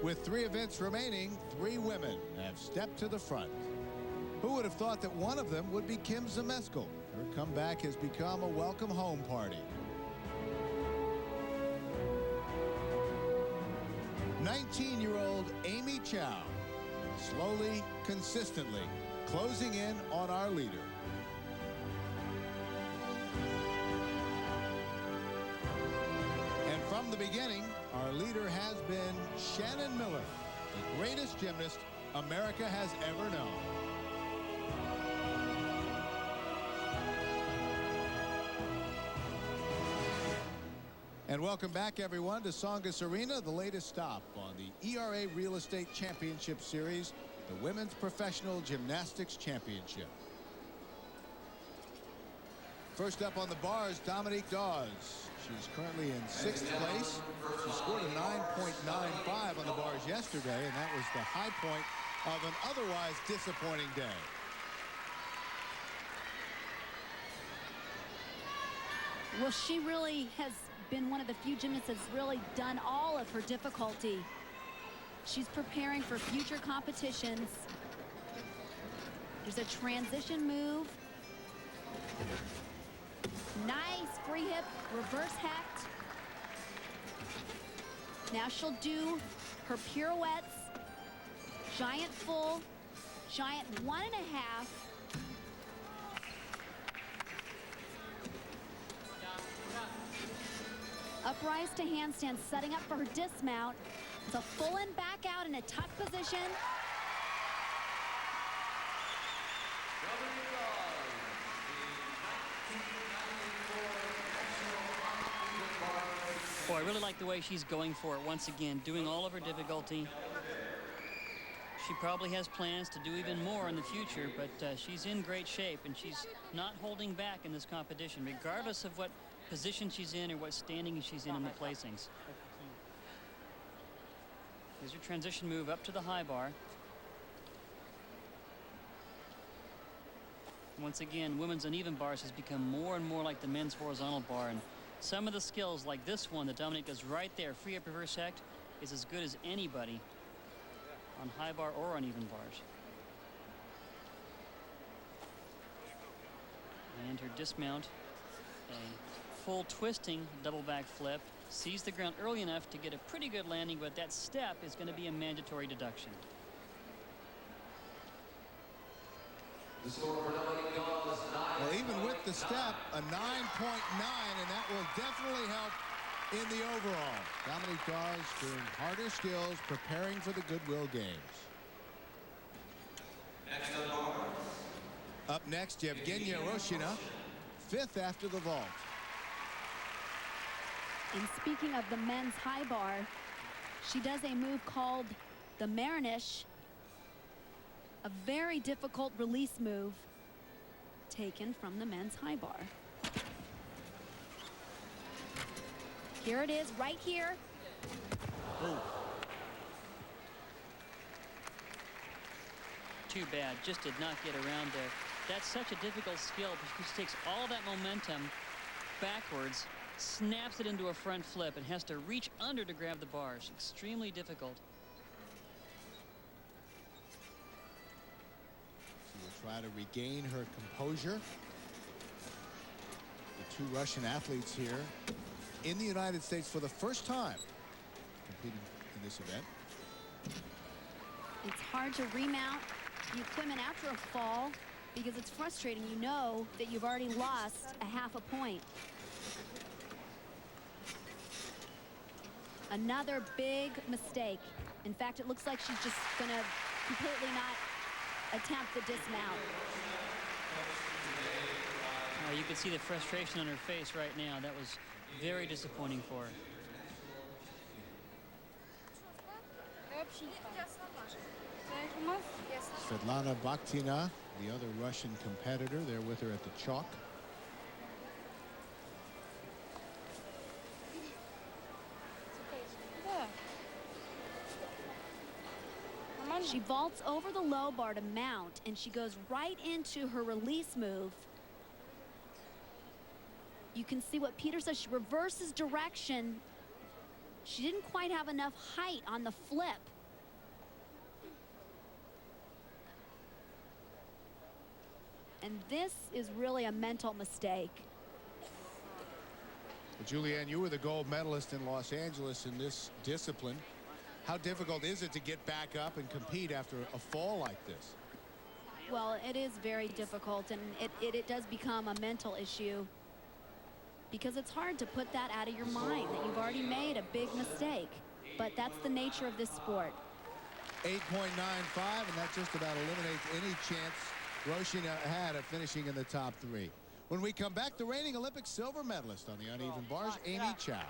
With 3 events remaining, 3 women have stepped to the front. Who would have thought that one of them would be Kim Zmeskal? Her comeback has become a welcome home party. 19-year-old Amy Chow, slowly, consistently closing in on our leader. And from the beginning, our leader has been Shannon Miller, the greatest gymnast America has ever known. And welcome back, everyone, to Tsongas Arena, the latest stop on the ERA Real Estate Championship Series, the Women's Professional Gymnastics Championship. First up on the bars, Dominique Dawes. She's currently in 6th place. She scored a 9.95 on the bars yesterday, and that was the high point of an otherwise disappointing day. Well, she really has been one of the few gymnasts that's really done all of her difficulty. She's preparing for future competitions. There's a transition move. Nice free hip reverse hect. Now she'll do her pirouettes. Giant full, giant 1.5. Uprise to handstand, setting up for her dismount. It's a full in, back out in a tuck position. Boy, I really like the way she's going for it once again, doing all of her difficulty. She probably has plans to do even more in the future, but she's in great shape, and she's not holding back in this competition, regardless of what position she's in or what standing she's in the placings. Here's her transition move up to the high bar. Once again, women's uneven bars has become more and more like the men's horizontal bar, and some of the skills like this one that Dominique does right there, free up reverse hect, is as good as anybody on high bar or uneven bars. And her dismount, a full twisting double back flip, sees the ground early enough to get a pretty good landing, but that step is going to be a mandatory deduction. Well, even with the step, a 9.9, and that will definitely help in the overall. Dominique Dawes doing harder skills, preparing for the Goodwill Games. Up next, Yevgenia Rosghina, 5th after the vault. And speaking of the men's high bar, she does a move called the Marinish, a very difficult release move taken from the men's high bar. Here it is, right here. Ooh. Too bad, just did not get around there. That's such a difficult skill because she takes all that momentum backwards, snaps it into a front flip, and has to reach under to grab the bars. Extremely difficult. She will try to regain her composure. The 2 Russian athletes here in the United States for the first time competing in this event. It's hard to remount the equipment after a fall because it's frustrating. You know that you've already lost a half a point. Another big mistake. In fact, it looks like she's just going to completely not attempt the dismount. You can see the frustration on her face right now. That was very disappointing for her. Svetlana Bakhtina, the other Russian competitor, there with her at the chalk. She vaults over the low bar to mount, and she goes right into her release move. You can see what Peter says. She reverses direction. She didn't quite have enough height on the flip And this is really a mental mistake. Julianne, you were the gold medalist in Los Angeles in this discipline. How difficult is it to get back up and compete after a fall like this? Well, it is very difficult, and it does become a mental issue because it's hard to put that out of your mind that you've already made a big mistake. But that's the nature of this sport. 8.95, and that just about eliminates any chance Rosghina had of finishing in the top 3. When we come back, the reigning Olympic silver medalist on the uneven bars, Amy Chow.